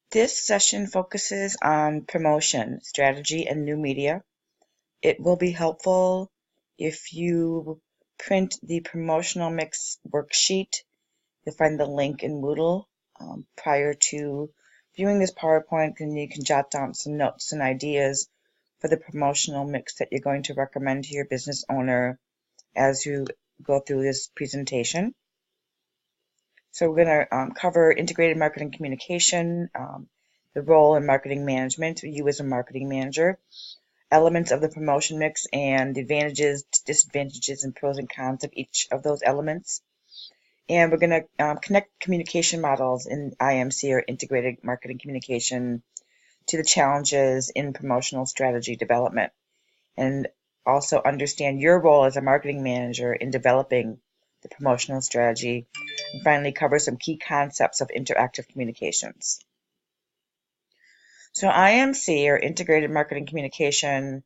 This session focuses on promotion, strategy, and new media. It will be helpful if you print the promotional mix worksheet. You'll find the link in Moodle prior to viewing this PowerPoint, and you can jot down some notes and ideas for the promotional mix that you're going to recommend to your business owner as you go through this presentation. So we're going to cover integrated marketing communication, the role in marketing management, you as a marketing manager, elements of the promotion mix, and the advantages, disadvantages, and pros and cons of each of those elements. And we're going to connect communication models in IMC, or integrated marketing communication, to the challenges in promotional strategy development, and also understand your role as a marketing manager in developing the promotional strategy, and finally cover some key concepts of interactive communications. So IMC, or integrated marketing communication,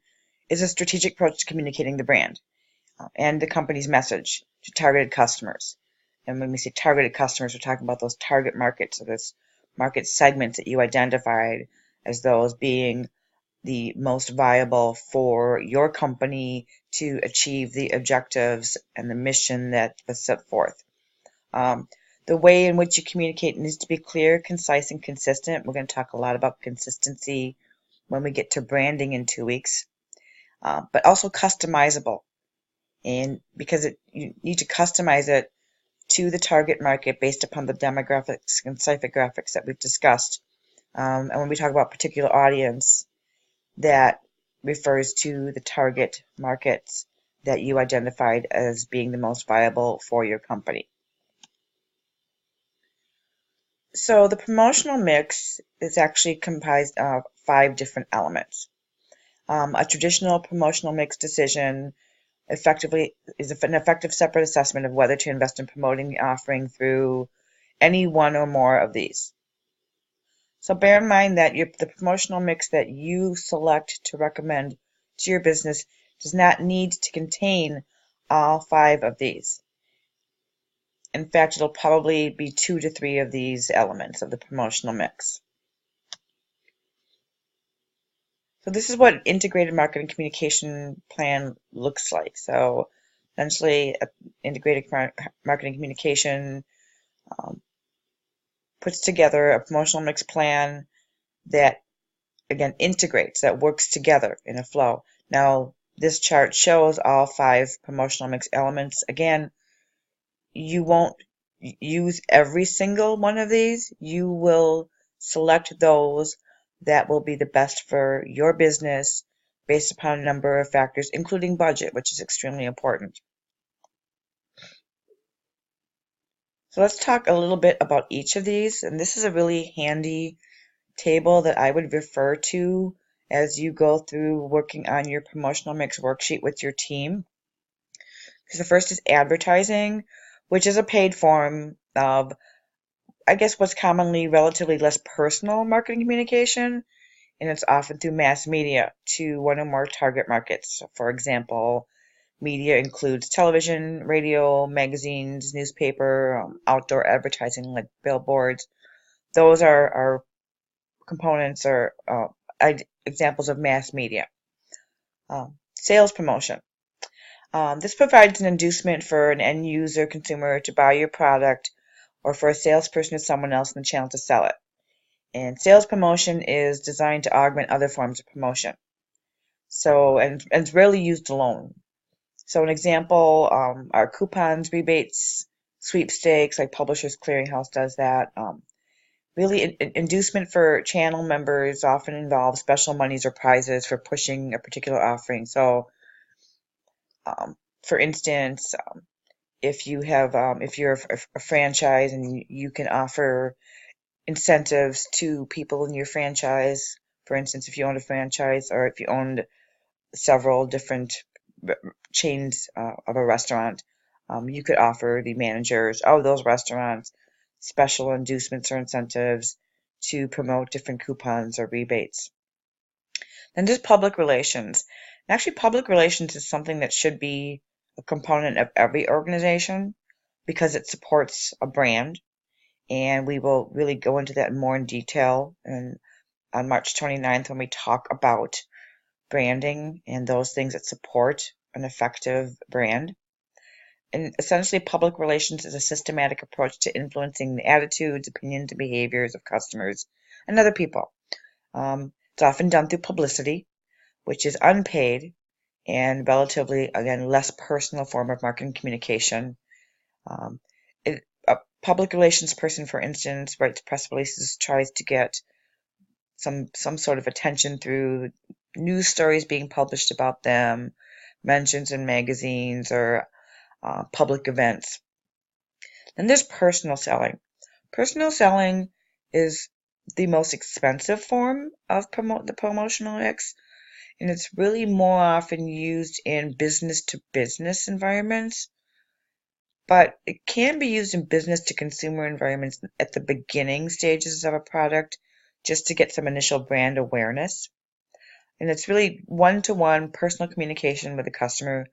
is a strategic approach to communicating the brand and the company's message to targeted customers. And when we say targeted customers, we're talking about those target markets, or those market segments that you identified as those being the most viable for your company to achieve the objectives and the mission that was set forth. The way in which you communicate needs to be clear, concise, and consistent. We're going to talk a lot about consistency when we get to branding in 2 weeks, but also customizable. And because you need to customize it to the target market based upon the demographics and psychographics that we've discussed. And when we talk about particular audience, that refers to the target markets that you identified as being the most viable for your company. So the promotional mix is actually comprised of 5 different elements. A traditional promotional mix decision effectively is an effective separate assessment of whether to invest in promoting the offering through any one or more of these. So bear in mind that the promotional mix that you select to recommend to your business does not need to contain all 5 of these. In fact, it'll probably be 2 to 3 of these elements of the promotional mix. So this is what integrated marketing communication plan looks like. So essentially, integrated marketing communication puts together a promotional mix plan that, again, integrates, that works together in a flow. Now, this chart shows all 5 promotional mix elements. Again, you won't use every single one of these. You will select those that will be the best for your business based upon a number of factors, including budget, which is extremely important. So let's talk a little bit about each of these. And this is a really handy table that I would refer to as you go through working on your promotional mix worksheet with your team. Because the first is advertising, which is a paid form of, I guess, what's commonly relatively less personal marketing communication, and it's often through mass media to one or more target markets. So for example, media includes television, radio, magazines, newspaper, outdoor advertising like billboards. Those are components or examples of mass media. Sales promotion. This provides an inducement for an end user consumer to buy your product, or for a salesperson or someone else in the channel to sell it. And sales promotion is designed to augment other forms of promotion. So, and it's rarely used alone. So an example are coupons, rebates, sweepstakes, like Publishers Clearinghouse does that. Really, inducement for channel members often involves special monies or prizes for pushing a particular offering. So, for instance, if you have, if you're a franchise and you can offer incentives to people in your franchise, for instance, if you own a franchise or if you owned several different chains of a restaurant, you could offer the managers of those restaurants special inducements or incentives to promote different coupons or rebates. Then there's public relations. And actually, public relations is something that should be a component of every organization because it supports a brand and we will really go into that more in detail on March 29th when we talk about branding and those things that support an effective brand. And essentially, public relations is a systematic approach to influencing the attitudes, opinions, and behaviors of customers and other people. It's often done through publicity, which is unpaid and relatively, again, less personal form of marketing communication. A public relations person, for instance, writes press releases, tries to get some sort of attention through news stories being published about them, mentions in magazines, or public events. Then there's personal selling. Personal selling is the most expensive form of the promotional mix, and it's really more often used in business to business environments, but it can be used in business to consumer environments at the beginning stages of a product just to get some initial brand awareness. And it's really one-to-one personal communication with the customer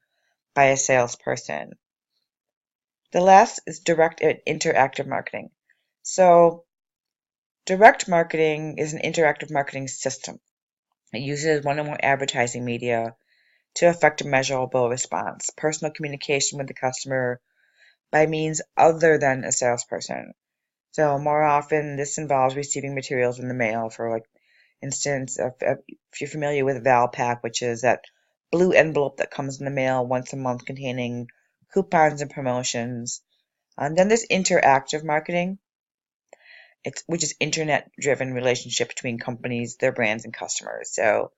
by a salesperson. The last is direct and interactive marketing. So direct marketing is an interactive marketing system. It uses one or more advertising media to affect a measurable response, personal communication with the customer by means other than a salesperson. So more often this involves receiving materials in the mail. For like instance, if you're familiar with Valpak, which is that blue envelope that comes in the mail once a month containing coupons and promotions. And then there's interactive marketing, which is internet-driven relationship between companies, their brands, and customers. So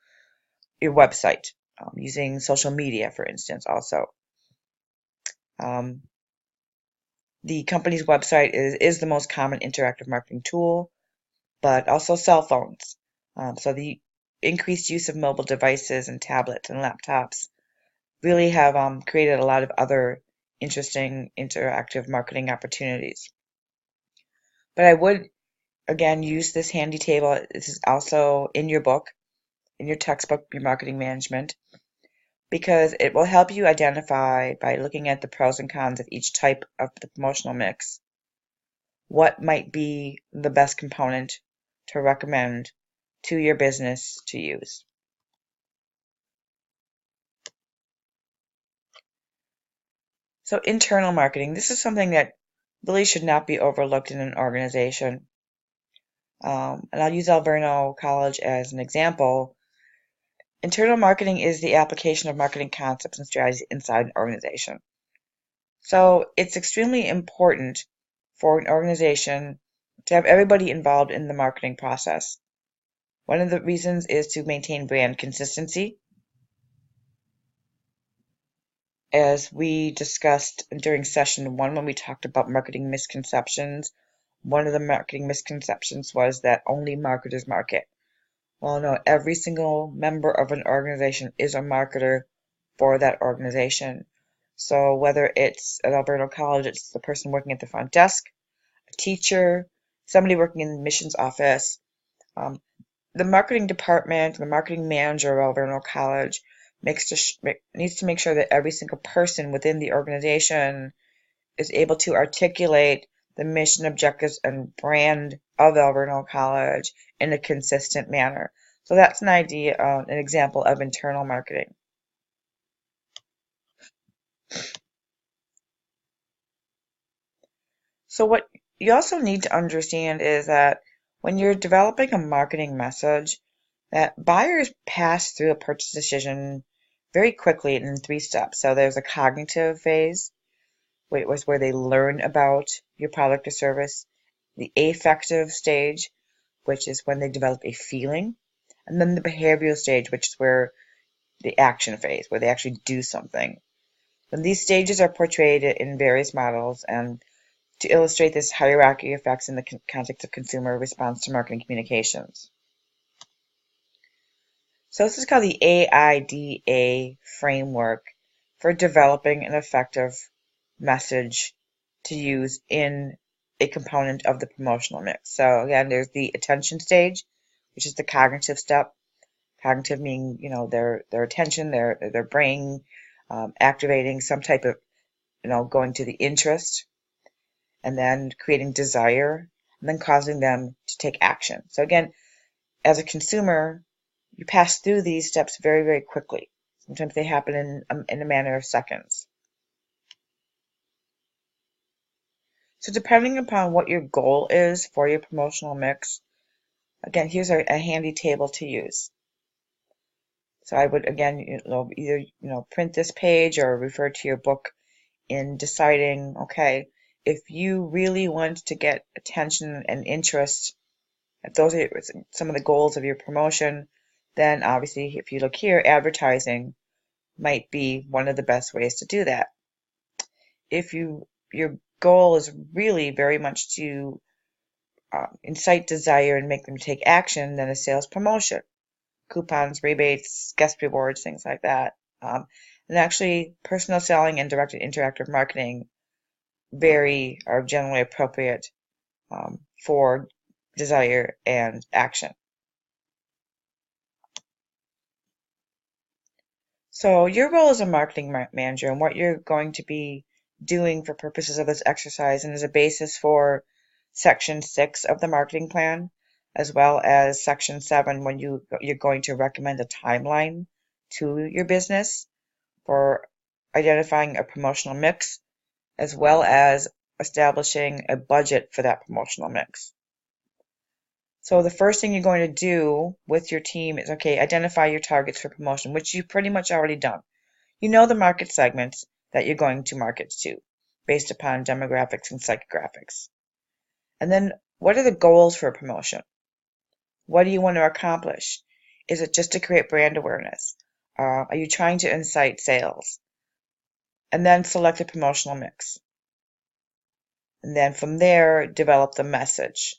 your website, using social media, for instance, also. The company's website is the most common interactive marketing tool, but also cell phones. So the increased use of mobile devices and tablets and laptops really have created a lot of other interesting interactive marketing opportunities. But I would, again, use this handy table. This is also in your book, in your textbook, your marketing management, because it will help you identify, by looking at the pros and cons of each type of the promotional mix, what might be the best component to recommend to your business to use. So internal marketing, this is something that really should not be overlooked in an organization. And I'll use Alverno College as an example. Internal marketing is the application of marketing concepts and strategies inside an organization. So it's extremely important for an organization to have everybody involved in the marketing process. One of the reasons is to maintain brand consistency. As we discussed during session 1 when we talked about marketing misconceptions, one of the marketing misconceptions was that only marketers market. Well, no, every single member of an organization is a marketer for that organization. So whether it's at Alverno College, it's the person working at the front desk, a teacher, somebody working in the admissions office, the marketing department, the marketing manager of Alverno College needs to make sure that every single person within the organization is able to articulate the mission, objectives, and brand of Alverno College in a consistent manner. So that's an example of internal marketing. So what you also need to understand is that when you're developing a marketing message, that buyers pass through a purchase decision very quickly in 3 steps. So there's a cognitive phase, which was where they learn about your product or service, the affective stage, which is when they develop a feeling, and then the behavioral stage, which is where the action phase, where they actually do something. And these stages are portrayed in various models and to illustrate this hierarchy effects in the context of consumer response to marketing communications. So this is called the AIDA framework for developing an effective message to use in a component of the promotional mix. So again, there's the attention stage, which is the cognitive step. Cognitive meaning, their attention, their brain activating some type of, going to the interest, and then creating desire and then causing them to take action. So again, as a consumer, you pass through these steps very, very quickly. Sometimes they happen in a matter of seconds. So depending upon what your goal is for your promotional mix, again, here's a handy table to use. So I would, again, either print this page or refer to your book in deciding, okay, if you really want to get attention and interest, if those are some of the goals of your promotion, then obviously if you look here, advertising might be one of the best ways to do that. If your goal is really very much to incite desire and make them take action, then a sales promotion, coupons, rebates, guest rewards, things like that. And actually, personal selling and directed interactive marketing are generally appropriate for desire and action. So your role as a marketing manager and what you're going to be doing for purposes of this exercise and as a basis for Section 6 of the marketing plan, as well as Section 7 when you're going to recommend a timeline to your business for identifying a promotional mix, as well as establishing a budget for that promotional mix. So the first thing you're going to do with your team is, okay, identify your targets for promotion, which you've pretty much already done. You know the market segments that you're going to market to based upon demographics and psychographics. And then what are the goals for a promotion? What do you want to accomplish? Is it just to create brand awareness? Are you trying to incite sales? And then select a promotional mix. And then from there, develop the message.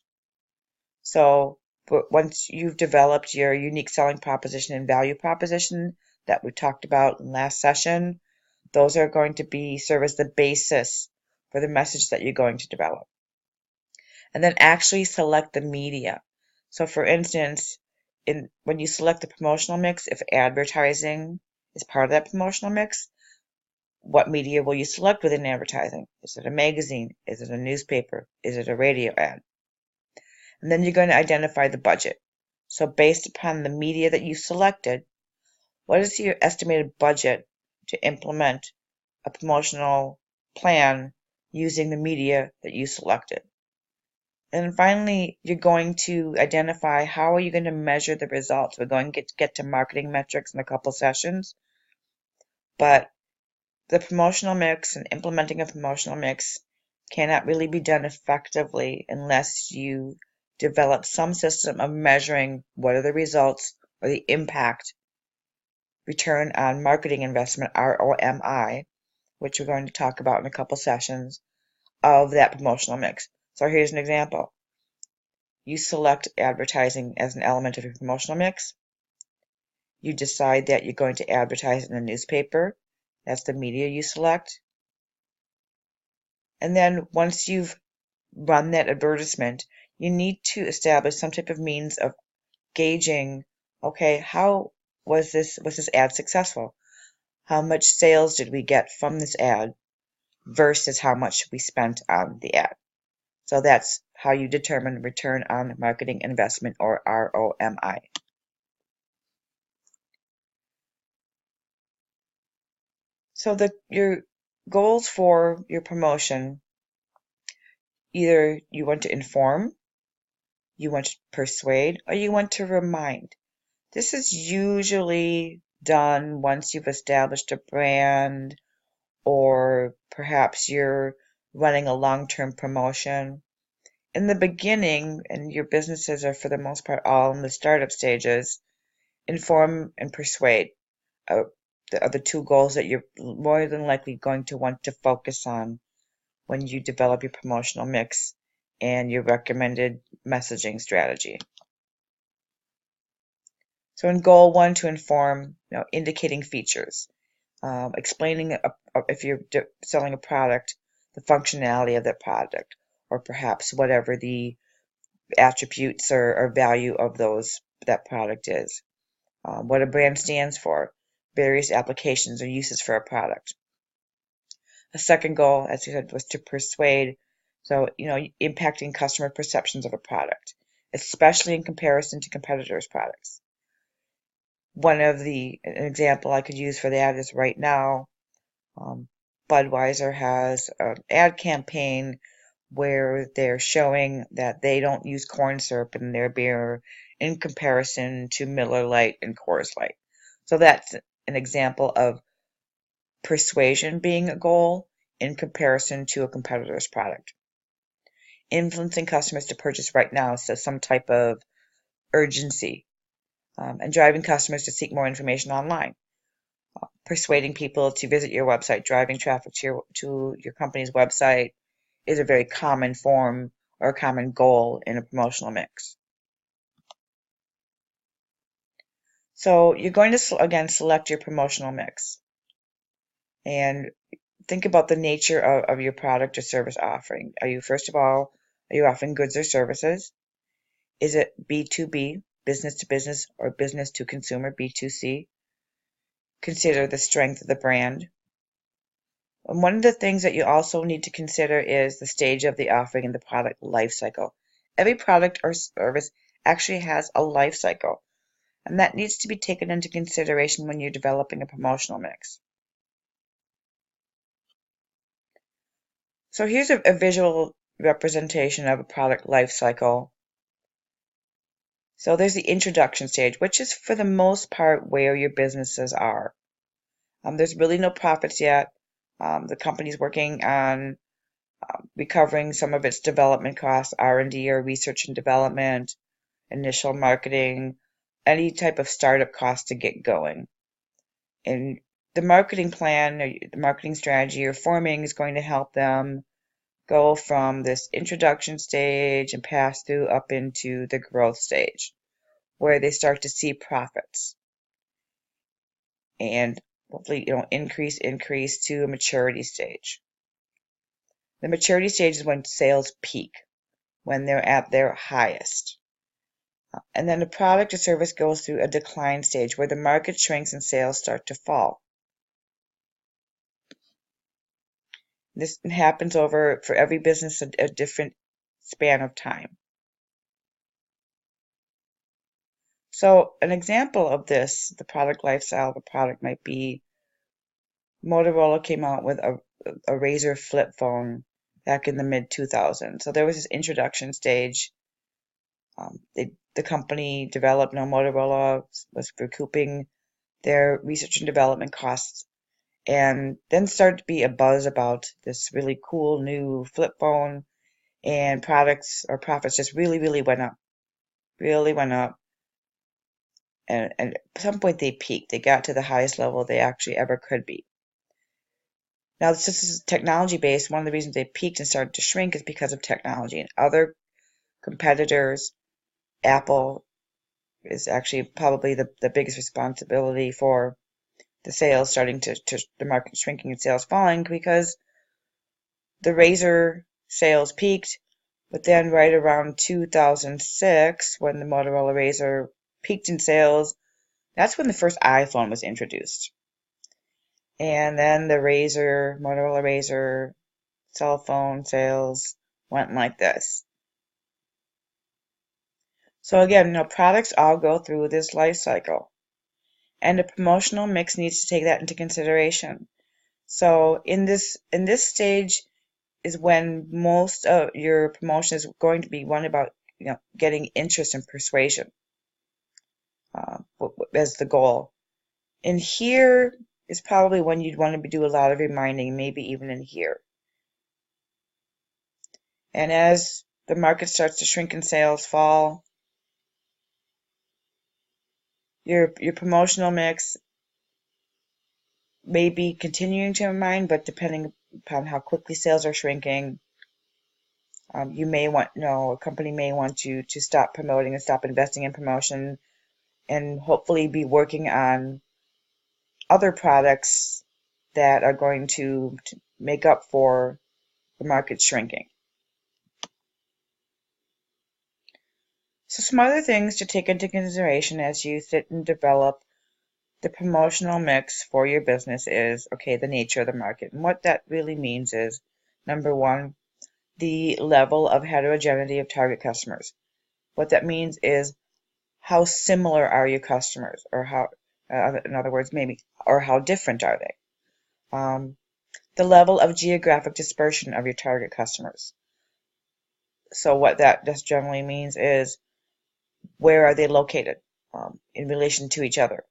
So once you've developed your unique selling proposition and value proposition that we talked about in last session, those are going to serve as the basis for the message that you're going to develop. And then actually select the media. So for instance, when you select the promotional mix, if advertising is part of that promotional mix, what media will you select within advertising? Is it a magazine? Is it a newspaper? Is it a radio ad? And then you're going to identify the budget. So based upon the media that you selected, what is your estimated budget to implement a promotional plan using the media that you selected? And finally, you're going to identify how are you going to measure the results. We're going to get to marketing metrics in a couple sessions, but the promotional mix and implementing a promotional mix cannot really be done effectively unless you develop some system of measuring what are the results or the impact, return on marketing investment, ROMI, which we're going to talk about in a couple sessions, of that promotional mix. So here's an example. You select advertising as an element of your promotional mix. You decide that you're going to advertise in a newspaper. That's the media you select. And then once you've run that advertisement, you need to establish some type of means of gauging, okay, how was this ad successful? How much sales did we get from this ad versus how much we spent on the ad? So that's how you determine return on marketing investment, or ROMI. So your goals for your promotion, either you want to inform, you want to persuade, or you want to remind. This is usually done once you've established a brand, or perhaps you're running a long-term promotion. In the beginning, and your businesses are for the most part all in the startup stages, inform and persuade are the two goals that you're more than likely going to want to focus on when you develop your promotional mix and your recommended messaging strategy. So in goal 1, to inform, indicating features, explaining if you're selling a product, the functionality of that product, or perhaps whatever the attributes or value of that product is, what a brand stands for, various applications or uses for a product. A second goal, as you said, was to persuade, So, impacting customer perceptions of a product, especially in comparison to competitors' products. An example I could use for that is right now, Budweiser has an ad campaign where they're showing that they don't use corn syrup in their beer in comparison to Miller Lite and Coors Light. So that's an example of persuasion being a goal in comparison to a competitor's product. Influencing customers to purchase right now, so some type of urgency, and driving customers to seek more information online. Persuading people to visit your website, driving traffic to your company's website is a very common form or a common goal in a promotional mix. So you're going to, again, select your promotional mix and think about the nature of your product or service offering. First of all, are you offering goods or services? Is it B2B, business to business, or business to consumer, B2C? Consider the strength of the brand. And one of the things that you also need to consider is the stage of the offering and the product life cycle. Every product or service actually has a life cycle, and that needs to be taken into consideration when you're developing a promotional mix. So here's a visual representation of a product life cycle. So there's the introduction stage, which is for the most part where your businesses are. There's really no profits yet. The company's working on recovering some of its development costs, R&D or research and development, initial marketing, any type of startup cost to get going. And the marketing plan or the marketing strategy you're forming is going to help them go from this introduction stage and pass through up into the growth stage, where they start to see profits and hopefully increase to a maturity stage. The maturity stage is when sales peak, when they're at their highest. And then the product or service goes through a decline stage where the market shrinks and sales start to fall. This happens for every business a different span of time. So an example of this, the product lifestyle of a product might be Motorola came out with a Razr flip phone back in the mid-2000s. So there was this introduction stage. The company developed, Motorola was recouping their research and development costs, and then started to be a buzz about this really cool new flip phone, and profits just really went up, and at some point they peaked. They got to the highest level they actually ever could be. Now, since this is technology based, one of the reasons they peaked and started to shrink is because of technology. And other competitors, Apple is actually probably the biggest responsibility for the sales starting to the market shrinking and sales falling, because the Razr sales peaked, but then right around 2006, when the Motorola Razr peaked in sales, that's when the first iPhone was introduced. And then the Motorola Razr cell phone sales went like this. So again, products all go through this life cycle, and a promotional mix needs to take that into consideration. So in this stage is when most of your promotion is going to be one about getting interest and persuasion as the goal. And here is probably when you'd want to do a lot of reminding, maybe even in here. And as the market starts to shrink and sales fall, your promotional mix may be continuing to remind, but depending upon how quickly sales are shrinking, you may a company may want you to stop promoting and stop investing in promotion, and hopefully be working on other products that are going to make up for the market shrinking. So some other things to take into consideration as you sit and develop the promotional mix for your business is, okay, the nature of the market. And what that really means is, number one, the level of heterogeneity of target customers. What that means is how similar are your customers, or how, in other words, maybe, or how different are they? The level of geographic dispersion of your target customers. So what that just generally means is, where are they located in relation to each other?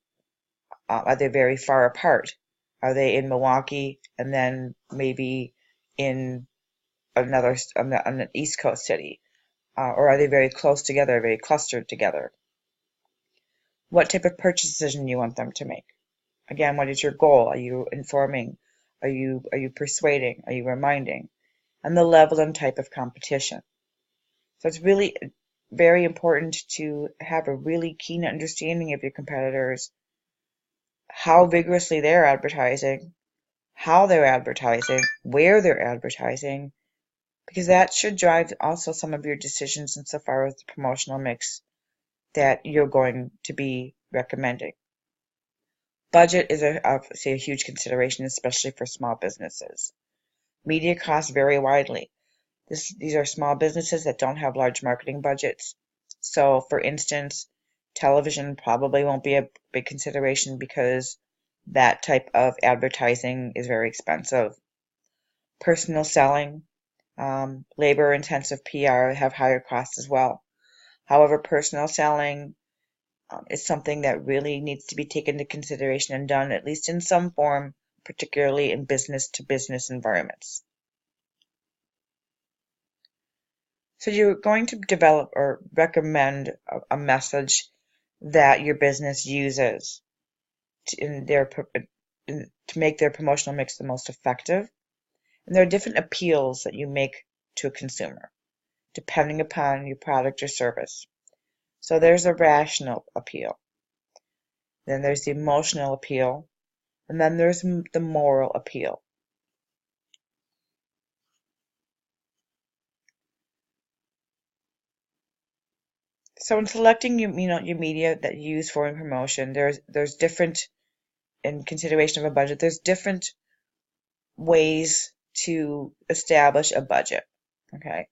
Are they very far apart? Are they in Milwaukee and then maybe in another on an East Coast city? Or are they very close together, very clustered together? What type of purchase decision you want them to make? Again, what is your goal? Are you informing? Are you persuading? Are you reminding? And the level and type of competition. So it's really very important to have a really keen understanding of your competitors, how vigorously they're advertising, how they're advertising, where they're advertising, because that should drive also some of your decisions insofar as the promotional mix that you're going to be recommending. Budget is obviously a huge consideration, especially for small businesses. Media costs vary widely. These are small businesses that don't have large marketing budgets. So, for instance, television probably won't be a big consideration because that type of advertising is very expensive. Personal selling, labor-intensive PR have higher costs as well. However, personal selling is something that really needs to be taken into consideration and done at least in some form, particularly in business-to-business environments. So you're going to develop or recommend a message that your business uses to make their promotional mix the most effective. And there are different appeals that you make to a consumer, depending upon your product or service. So there's a rational appeal. Then there's the emotional appeal. And then there's the moral appeal. So in selecting your media that you use for promotion, there's different, in consideration of a budget, there's different ways to establish a budget. Okay.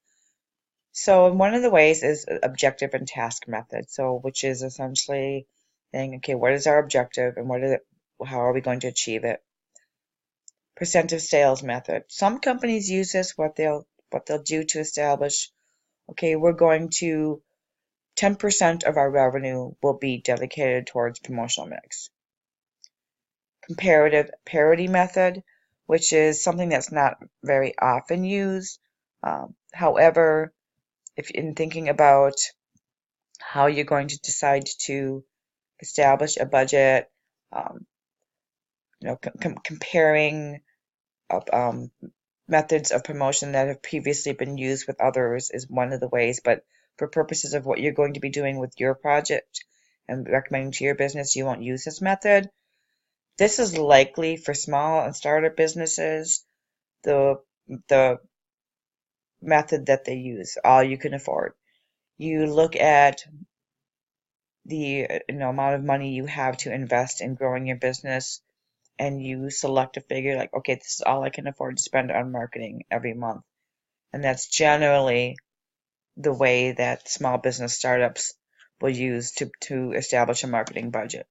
So one of the ways is objective and task method. So which is essentially saying, okay, what is our objective and how are we going to achieve it? Percent of sales method. Some companies use this. What they'll do to establish, okay, we're going to 10% of our revenue will be dedicated towards promotional mix. Comparative parity method, which is something that's not very often used. However, if in thinking about how you're going to decide to establish a budget, comparing methods of promotion that have previously been used with others is one of the ways, but for purposes of what you're going to be doing with your project and recommending to your business, you won't use this method. This is likely for small and startup businesses the method that they use, all you can afford. You look at the amount of money you have to invest in growing your business, and you select a figure like, okay, this is all I can afford to spend on marketing every month. And that's generally the way that small business startups will use to establish a marketing budget.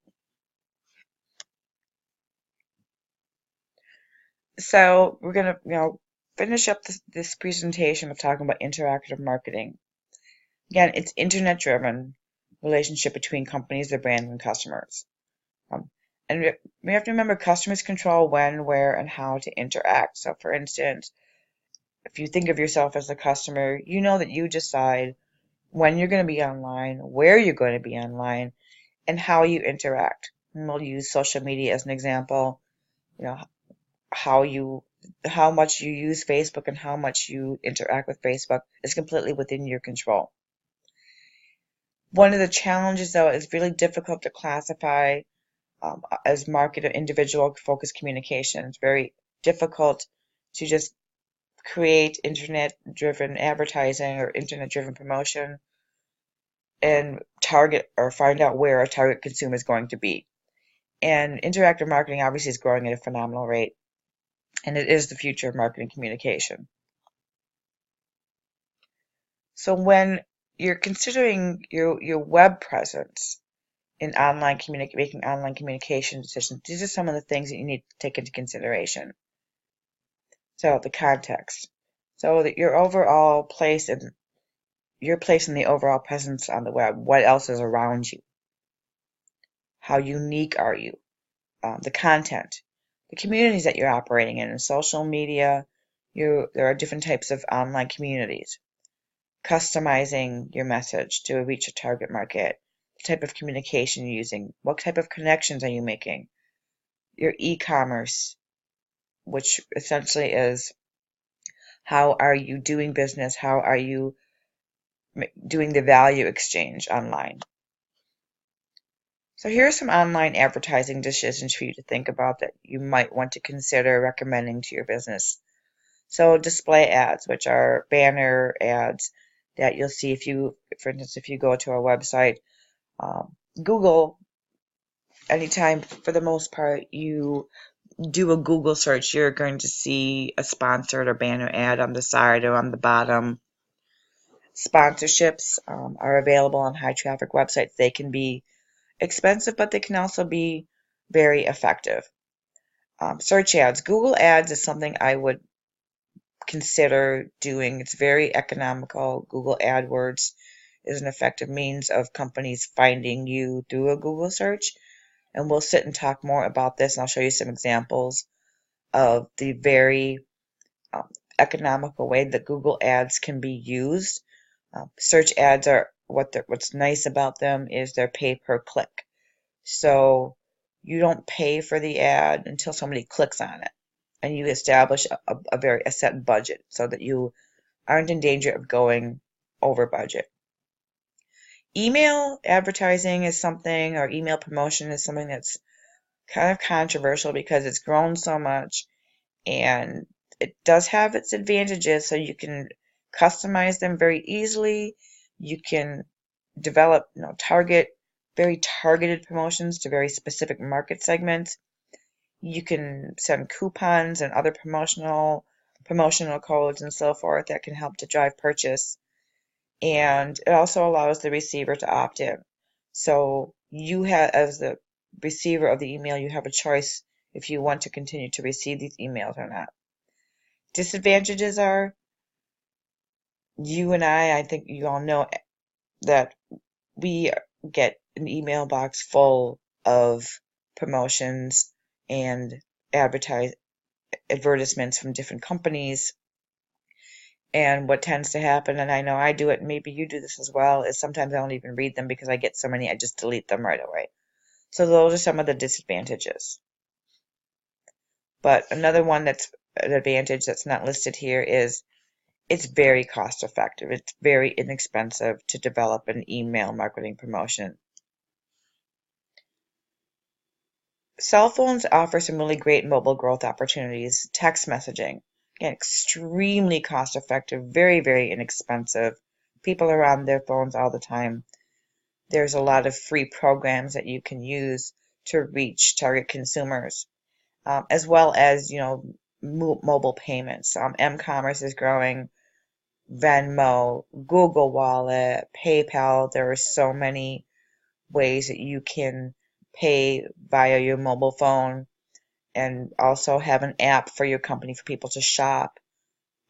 So we're going to finish up this presentation with talking about interactive marketing. Again, it's internet-driven relationship between companies, their brand, and customers. And we have to remember customers control when, where, and how to interact. So for instance, if you think of yourself as a customer, you know that you decide when you're going to be online, where you're going to be online, and how you interact. And we'll use social media as an example. How much you use Facebook and how much you interact with Facebook is completely within your control. One of the challenges, though, is really difficult to classify as market or individual focused communication. It's very difficult to just create internet-driven advertising or internet-driven promotion and target or find out where a target consumer is going to be. And interactive marketing obviously is growing at a phenomenal rate, and it is the future of marketing communication. So when you're considering your web presence in making online communication decisions, these are some of the things that you need to take into consideration. So the context. So that your overall place and your place in the overall presence on the web. What else is around you? How unique are you? The content, the communities that you're operating in social media. There are different types of online communities. Customizing your message to reach a target market, the type of communication you're using, what type of connections are you making, your e-commerce, which essentially is how are you doing business, how are you doing the value exchange online. So here are some online advertising decisions for you to think about that you might want to consider recommending to your business. So display ads, which are banner ads that you'll see for instance, if you go to our website, Google, anytime for the most part you do a Google search, you're going to see a sponsored or banner ad on the side or on the bottom. Sponsorships are available on high traffic websites. They can be expensive, but they can also be very effective. Search ads. Google ads is something I would consider doing. It's very economical. Google AdWords is an effective means of companies finding you through a Google search. And we'll sit and talk more about this, and I'll show you some examples of the very economical way that Google ads can be used. Search ads are what's nice about them is they're pay per click. So you don't pay for the ad until somebody clicks on it, and you establish a set budget so that you aren't in danger of going over budget. Email advertising is something, or email promotion is something that's kind of controversial because it's grown so much, and it does have its advantages. So you can customize them very easily. You can develop, very targeted promotions to very specific market segments. You can send coupons and other promotional codes and so forth that can help to drive purchase. And it also allows the receiver to opt in. So you have, as the receiver of the email, you have a choice if you want to continue to receive these emails or not. Disadvantages are, you and I think you all know that we get an email box full of promotions and advertisements from different companies. And what tends to happen, and I know I do it, and maybe you do this as well, is sometimes I don't even read them because I get so many, I just delete them right away. So those are some of the disadvantages. But another one that's an advantage that's not listed here is it's very cost effective. It's very inexpensive to develop an email marketing promotion. Cell phones offer some really great mobile growth opportunities. Text messaging, again, extremely cost effective, very, very inexpensive. People are on their phones all the time. There's a lot of free programs that you can use to reach target consumers, as well as, mobile payments. M-commerce is growing. Venmo, Google Wallet, PayPal. There are so many ways that you can pay via your mobile phone, and also have an app for your company for people to shop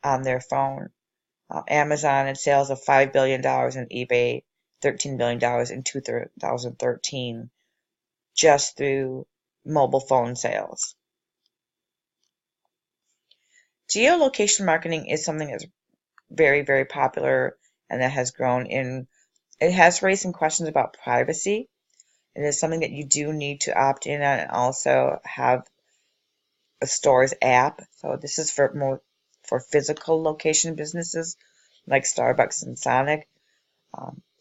on their phone. Amazon had sales of $5 billion and eBay $13 billion in 2013 just through mobile phone sales. Geolocation marketing is something that's very, very popular and that has grown in. It has raised some questions about privacy. It is something that you do need to opt in on and also have a store's app. So this is for physical location businesses like Starbucks and Sonic.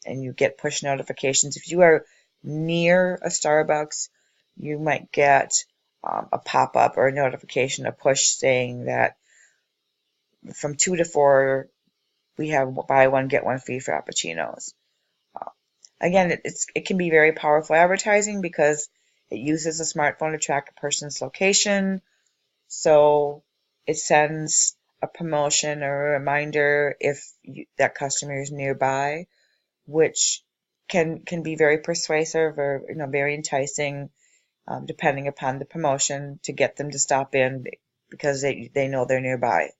And you get push notifications. If you are near a Starbucks, you might get a pop-up or a notification, a push saying that from 2 to 4, we have buy one, get one free for Frappuccinos. Again, it can be very powerful advertising because it uses a smartphone to track a person's location. So it sends a promotion or a reminder if that customer is nearby, which can be very persuasive or very enticing, depending upon the promotion, to get them to stop in because they know they're nearby.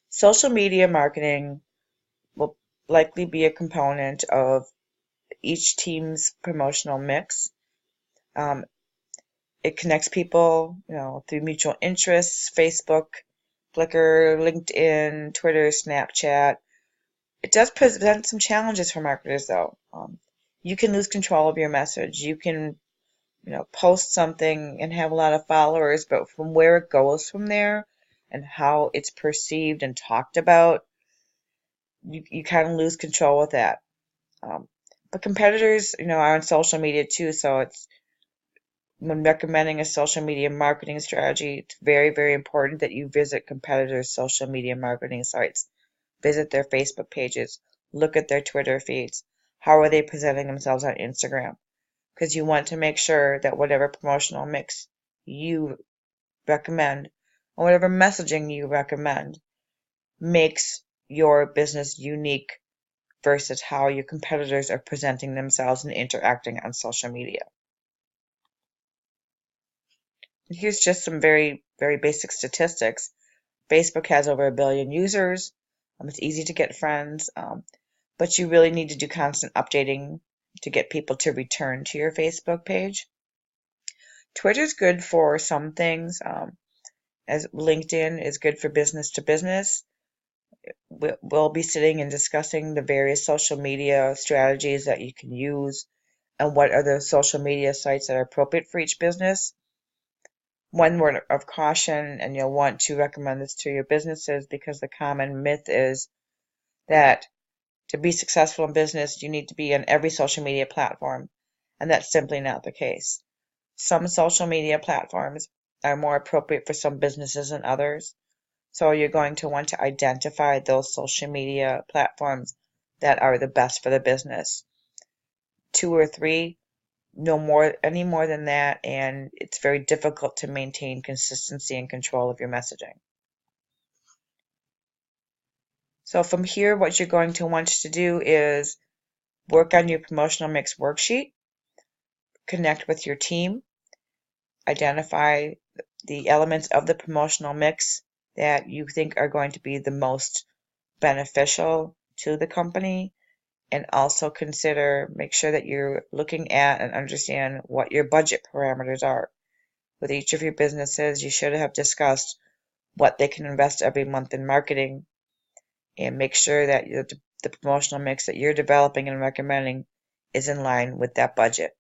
Social media marketing will likely be a component of each team's promotional mix. It connects people, through mutual interests: Facebook, Flickr, LinkedIn, Twitter, Snapchat. It does present some challenges for marketers, though. You can lose control of your message. You can, post something and have a lot of followers, but from where it goes from there and how it's perceived and talked about, you kind of lose control with that. But competitors, are on social media too, so when recommending a social media marketing strategy, it's very, very important that you visit competitors' social media marketing sites. Visit their Facebook pages. Look at their Twitter feeds. How are they presenting themselves on Instagram? Because you want to make sure that whatever promotional mix you recommend or whatever messaging you recommend makes your business unique versus how your competitors are presenting themselves and interacting on social media. Here's just some very, very basic statistics. Facebook has over 1 billion users. It's easy to get friends, but you really need to do constant updating to get people to return to your Facebook page. Twitter's good for some things, as LinkedIn is good for business to business. We'll be sitting and discussing the various social media strategies that you can use and what are the social media sites that are appropriate for each business. One word of caution, and you'll want to recommend this to your businesses because the common myth is that to be successful in business, you need to be on every social media platform, and that's simply not the case. Some social media platforms are more appropriate for some businesses than others. So you're going to want to identify those social media platforms that are the best for the business. 2 or 3, any more than that, and it's very difficult to maintain consistency and control of your messaging. So from here, what you're going to want to do is work on your promotional mix worksheet, connect with your team, identify the elements of the promotional mix that you think are going to be the most beneficial to the company, and also make sure that you're looking at and understand what your budget parameters are. With each of your businesses, you should have discussed what they can invest every month in marketing, and make sure that the promotional mix that you're developing and recommending is in line with that budget.